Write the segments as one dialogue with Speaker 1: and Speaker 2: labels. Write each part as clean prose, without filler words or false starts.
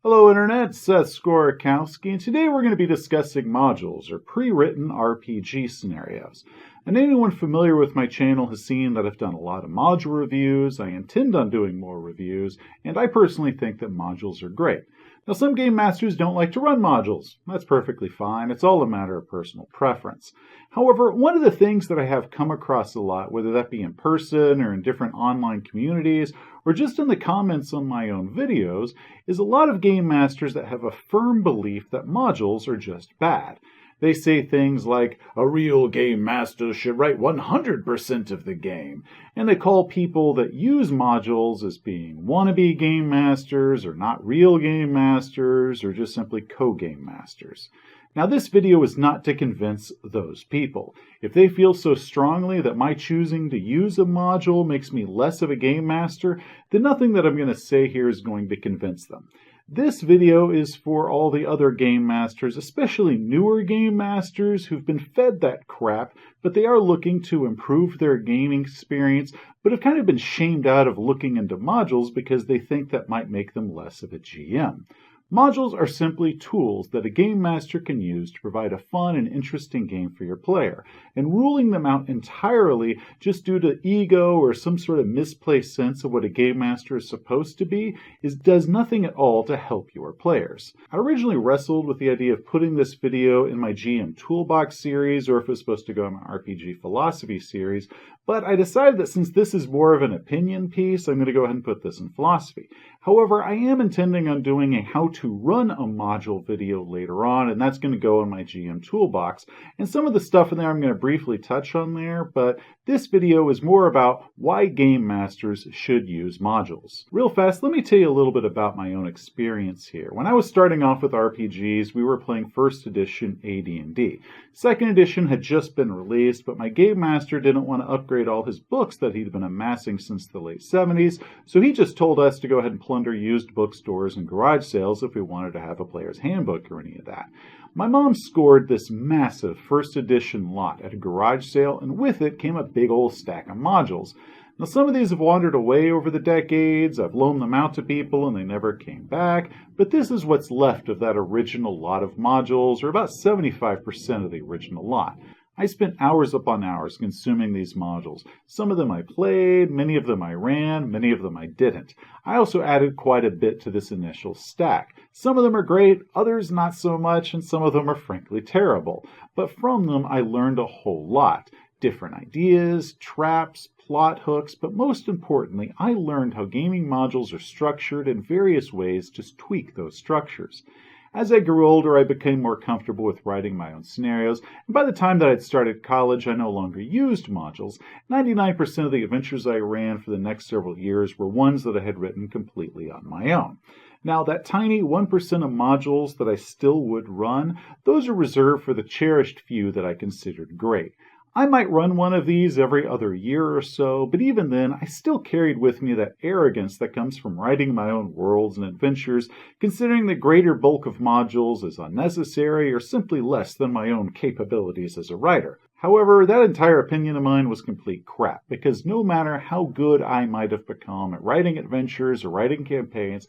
Speaker 1: Hello Internet, Seth Skorikowski, and today we're going to be discussing modules, or pre-written RPG scenarios. And anyone familiar with my channel has seen that I've done a lot of module reviews, I intend on doing more reviews, and I personally think that modules are great. Now some game masters don't like to run modules. That's perfectly fine, it's all a matter of personal preference. However, one of the things that I have come across a lot, whether that be in person or in different online communities, or just in the comments on my own videos, is a lot of game masters that have a firm belief that modules are just bad. They say things like, a real game master should write 100% of the game, and they call people that use modules as being wannabe game masters, or not real game masters, or just simply co-game masters. Now this video is not to convince those people. If they feel so strongly that my choosing to use a module makes me less of a game master, then nothing that I'm going to say here is going to convince them. This video is for all the other game masters, especially newer game masters who've been fed that crap, but they are looking to improve their gaming experience, but have kind of been shamed out of looking into modules because they think that might make them less of a GM. Modules are simply tools that a game master can use to provide a fun and interesting game for your player, and ruling them out entirely just due to ego or some sort of misplaced sense of what a game master is supposed to be does nothing at all to help your players. I originally wrestled with the idea of putting this video in my GM Toolbox series, or if it was supposed to go in my RPG Philosophy series, but I decided that since this is more of an opinion piece, I'm going to go ahead and put this in Philosophy. However, I am intending on doing a how to run a module video later on, and that's going to go in my GM Toolbox. And some of the stuff in there I'm going to briefly touch on there, but this video is more about why game masters should use modules. Real fast, let me tell you a little bit about my own experience here. When I was starting off with RPGs, we were playing 1st edition AD&D. 2nd edition had just been released, but my game master didn't want to upgrade all his books that he'd been amassing since the late 70s, so he just told us to go ahead and plunder used bookstores and garage sales if we wanted to have a player's handbook or any of that. My mom scored this massive 1st edition lot at a garage sale, and with it came a big old stack of modules. Now some of these have wandered away over the decades, I've loaned them out to people and they never came back, but this is what's left of that original lot of modules, or about 75% of the original lot. I spent hours upon hours consuming these modules. Some of them I played, many of them I ran, many of them I didn't. I also added quite a bit to this initial stack. Some of them are great, others not so much, and some of them are frankly terrible. But from them I learned a whole lot. Different ideas, traps, plot hooks, but most importantly, I learned how gaming modules are structured in various ways to tweak those structures. As I grew older, I became more comfortable with writing my own scenarios, and by the time that I'd started college, I no longer used modules. 99% of the adventures I ran for the next several years were ones that I had written completely on my own. Now, that tiny 1% of modules that I still would run, those are reserved for the cherished few that I considered great. I might run one of these every other year or so, but even then, I still carried with me that arrogance that comes from writing my own worlds and adventures, considering the greater bulk of modules as unnecessary or simply less than my own capabilities as a writer. However, that entire opinion of mine was complete crap, because no matter how good I might have become at writing adventures or writing campaigns,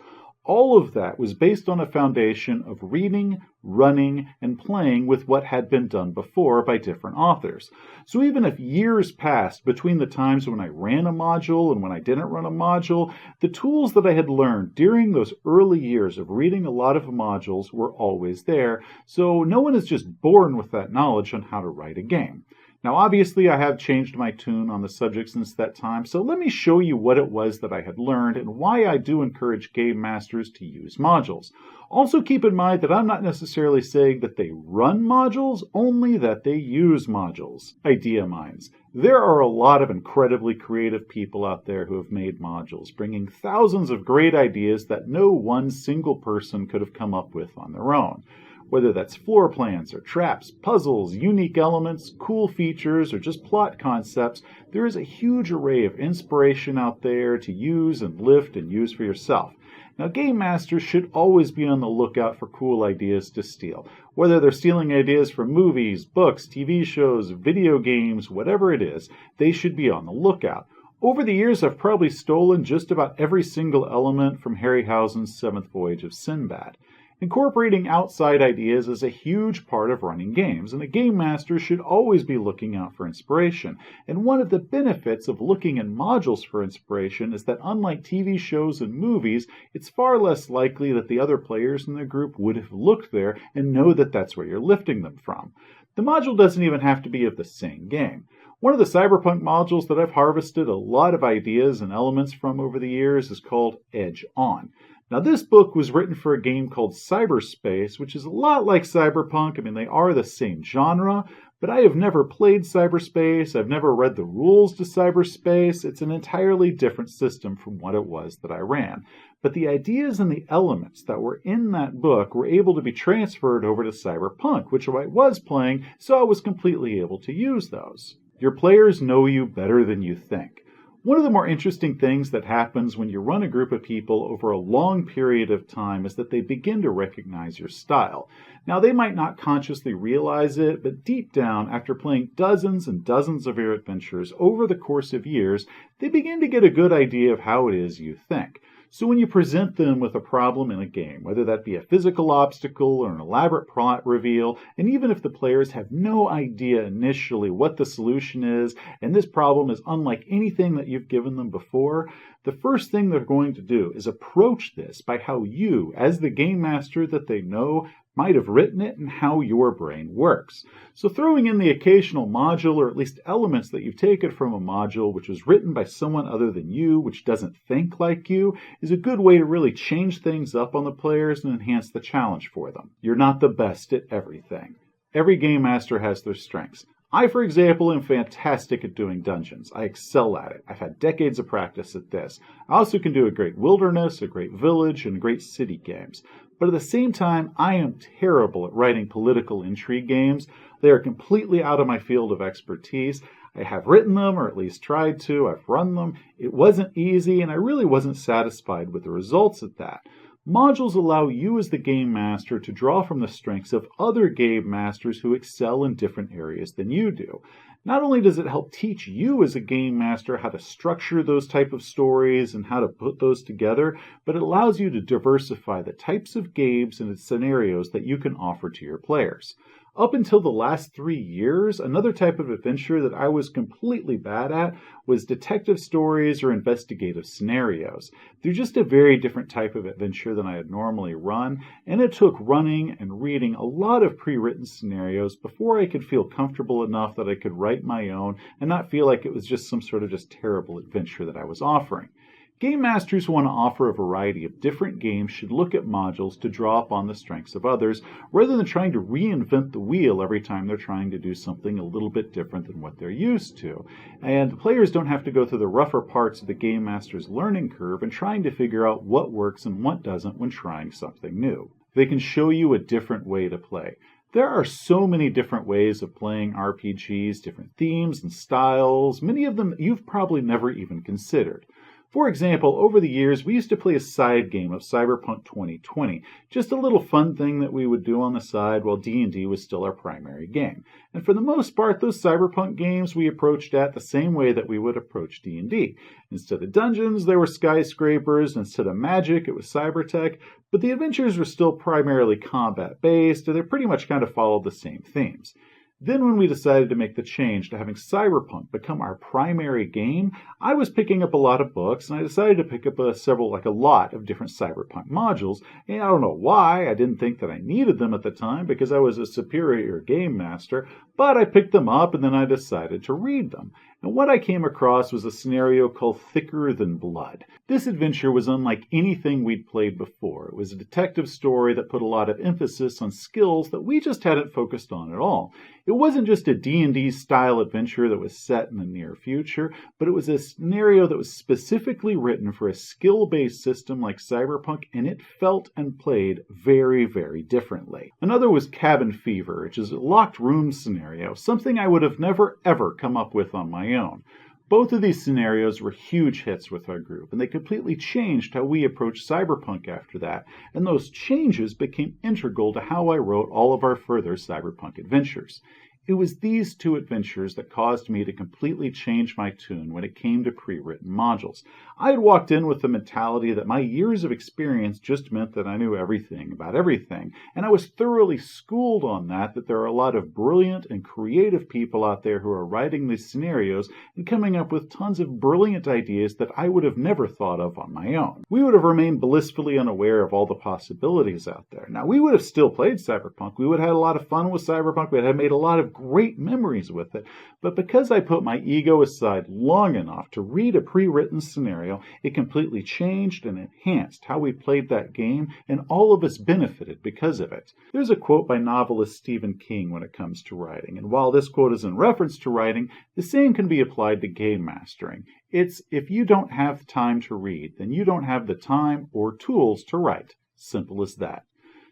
Speaker 1: all of that was based on a foundation of reading, running, and playing with what had been done before by different authors. So even if years passed between the times when I ran a module and when I didn't run a module, the tools that I had learned during those early years of reading a lot of modules were always there, so no one is just born with that knowledge on how to write a game. Now obviously I have changed my tune on the subject since that time, so let me show you what it was that I had learned and why I do encourage game masters to use modules. Also keep in mind that I'm not necessarily saying that they run modules, only that they use modules. Idea mines. There are a lot of incredibly creative people out there who have made modules, bringing thousands of great ideas that no one single person could have come up with on their own. Whether that's floor plans or traps, puzzles, unique elements, cool features, or just plot concepts, there is a huge array of inspiration out there to use and lift and use for yourself. Now, game masters should always be on the lookout for cool ideas to steal. Whether they're stealing ideas from movies, books, TV shows, video games, whatever it is, they should be on the lookout. Over the years, I've probably stolen just about every single element from Harryhausen's Seventh Voyage of Sinbad. Incorporating outside ideas is a huge part of running games, and a game master should always be looking out for inspiration. And one of the benefits of looking at modules for inspiration is that unlike TV shows and movies, it's far less likely that the other players in the group would have looked there and know that that's where you're lifting them from. The module doesn't even have to be of the same game. One of the Cyberpunk modules that I've harvested a lot of ideas and elements from over the years is called Edge On. Now, this book was written for a game called Cyberspace, which is a lot like Cyberpunk. I mean, they are the same genre, but I have never played Cyberspace. I've never read the rules to Cyberspace. It's an entirely different system from what it was that I ran. But the ideas and the elements that were in that book were able to be transferred over to Cyberpunk, which I was playing, so I was completely able to use those. Your players know you better than you think. One of the more interesting things that happens when you run a group of people over a long period of time is that they begin to recognize your style. Now, they might not consciously realize it, but deep down, after playing dozens and dozens of your adventures over the course of years, they begin to get a good idea of how it is you think. So when you present them with a problem in a game, whether that be a physical obstacle or an elaborate plot reveal, and even if the players have no idea initially what the solution is, and this problem is unlike anything that you've given them before, the first thing they're going to do is approach this by how you, as the game master that they know, might have written it and how your brain works. So throwing in the occasional module, or at least elements that you've taken from a module which was written by someone other than you, which doesn't think like you, is a good way to really change things up on the players and enhance the challenge for them. You're not the best at everything. Every game master has their strengths. I, for example, am fantastic at doing dungeons. I excel at it. I've had decades of practice at this. I also can do a great wilderness, a great village, and great city games. But at the same time, I am terrible at writing political intrigue games. They are completely out of my field of expertise. I have written them, or at least tried to. I've run them. It wasn't easy, and I really wasn't satisfied with the results of that. Modules allow you as the game master to draw from the strengths of other game masters who excel in different areas than you do. Not only does it help teach you as a game master how to structure those type of stories and how to put those together, but it allows you to diversify the types of games and scenarios that you can offer to your players. Up until the last 3 years, another type of adventure that I was completely bad at was detective stories or investigative scenarios. They're just a very different type of adventure than I had normally run, and it took running and reading a lot of pre-written scenarios before I could feel comfortable enough that I could write my own and not feel like it was just some sort of just terrible adventure that I was offering. Game masters who want to offer a variety of different games should look at modules to draw upon the strengths of others, rather than trying to reinvent the wheel every time they're trying to do something a little bit different than what they're used to. And the players don't have to go through the rougher parts of the game master's learning curve and trying to figure out what works and what doesn't when trying something new. They can show you a different way to play. There are so many different ways of playing RPGs, different themes and styles, many of them you've probably never even considered. For example, over the years, we used to play a side game of Cyberpunk 2020, just a little fun thing that we would do on the side while D&D was still our primary game. And for the most part, those Cyberpunk games we approached at the same way that we would approach D&D. Instead of dungeons, there were skyscrapers. Instead of magic, it was cybertech. But the adventures were still primarily combat-based, and they pretty much kind of followed the same themes. Then when we decided to make the change to having Cyberpunk become our primary game, I was picking up a lot of books, and I decided to pick up a lot of different Cyberpunk modules. And I don't know why, I didn't think that I needed them at the time because I was a superior game master, but I picked them up and then I decided to read them. And what I came across was a scenario called Thicker Than Blood. This adventure was unlike anything we'd played before. It was a detective story that put a lot of emphasis on skills that we just hadn't focused on at all. It wasn't just a D&D style adventure that was set in the near future, but it was a scenario that was specifically written for a skill-based system like Cyberpunk, and it felt and played very, very differently. Another was Cabin Fever, which is a locked room scenario, something I would have never ever come up with on my own. Both of these scenarios were huge hits with our group, and they completely changed how we approached Cyberpunk after that, and those changes became integral to how I wrote all of our further Cyberpunk adventures. It was these two adventures that caused me to completely change my tune when it came to pre-written modules. I had walked in with the mentality that my years of experience just meant that I knew everything about everything, and I was thoroughly schooled on that there are a lot of brilliant and creative people out there who are writing these scenarios and coming up with tons of brilliant ideas that I would have never thought of on my own. We would have remained blissfully unaware of all the possibilities out there. Now, we would have still played Cyberpunk. We would have had a lot of fun with Cyberpunk. We would have made a lot of great memories with it. But because I put my ego aside long enough to read a pre-written scenario, it completely changed and enhanced how we played that game, and all of us benefited because of it. There's a quote by novelist Stephen King when it comes to writing, and while this quote is in reference to writing, the same can be applied to game mastering. It's, if you don't have time to read, then you don't have the time or tools to write. Simple as that.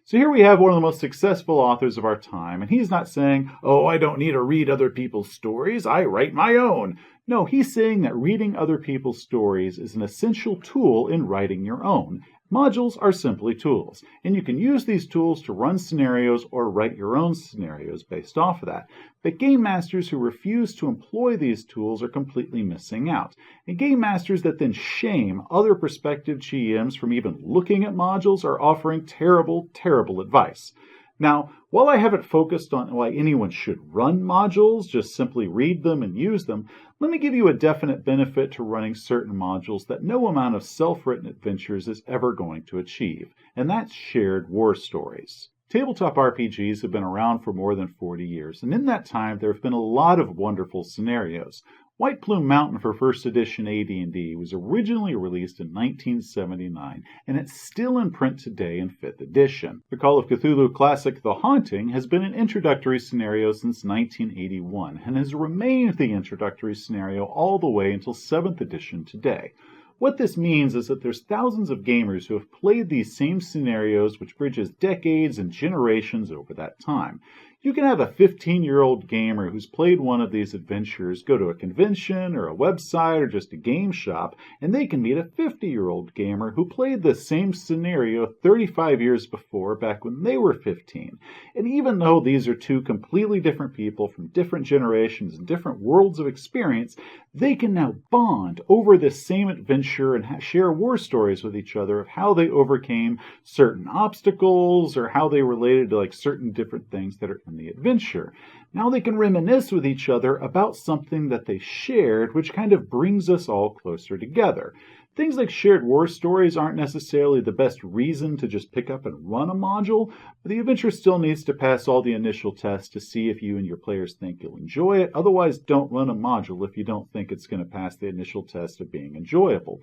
Speaker 1: So here we have one of the most successful authors of our time, and he's not saying, oh, I don't need to read other people's stories, I write my own. No, he's saying that reading other people's stories is an essential tool in writing your own. Modules are simply tools, and you can use these tools to run scenarios or write your own scenarios based off of that. But game masters who refuse to employ these tools are completely missing out. And game masters that then shame other prospective GMs from even looking at modules are offering terrible, terrible advice. Now, while I haven't focused on why anyone should run modules, just simply read them and use them, let me give you a definite benefit to running certain modules that no amount of self-written adventures is ever going to achieve, and that's shared war stories. Tabletop RPGs have been around for more than 40 years, and in that time there have been a lot of wonderful scenarios. White Plume Mountain for 1st edition AD&D was originally released in 1979, and it's still in print today in 5th edition. The Call of Cthulhu classic The Haunting has been an introductory scenario since 1981, and has remained the introductory scenario all the way until 7th edition today. What this means is that there's thousands of gamers who have played these same scenarios, which bridges decades and generations over that time. You can have a 15-year-old gamer who's played one of these adventures go to a convention or a website or just a game shop, and they can meet a 50-year-old gamer who played the same scenario 35 years before, back when they were 15. And even though these are two completely different people from different generations and different worlds of experience, they can now bond over this same adventure and share war stories with each other of how they overcame certain obstacles or how they related to certain different things that are in the adventure. Now they can reminisce with each other about something that they shared, which kind of brings us all closer together. Things like shared war stories aren't necessarily the best reason to just pick up and run a module, but the adventure still needs to pass all the initial tests to see if you and your players think you'll enjoy it. Otherwise, don't run a module if you don't think it's going to pass the initial test of being enjoyable.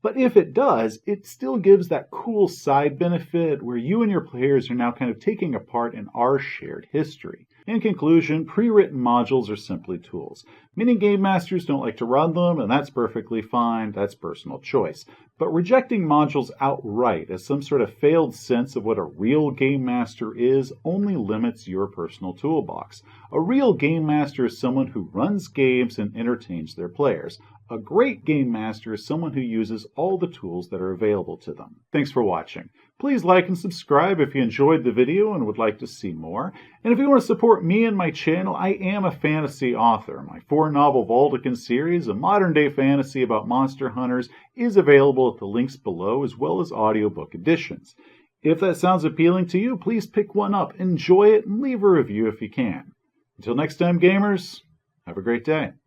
Speaker 1: But if it does, it still gives that cool side benefit where you and your players are now kind of taking a part in our shared history. In conclusion, pre-written modules are simply tools. Many game masters don't like to run them, and that's perfectly fine. That's personal choice. But rejecting modules outright as some sort of failed sense of what a real game master is only limits your personal toolbox. A real game master is someone who runs games and entertains their players. A great game master is someone who uses all the tools that are available to them. Thanks for watching. Please like and subscribe if you enjoyed the video and would like to see more. And if you want to support me and my channel, I am a fantasy author. My 4-novel Valdekin series, a modern-day fantasy about monster hunters, is available at the links below, as well as audiobook editions. If that sounds appealing to you, please pick one up, enjoy it, and leave a review if you can. Until next time, gamers, have a great day.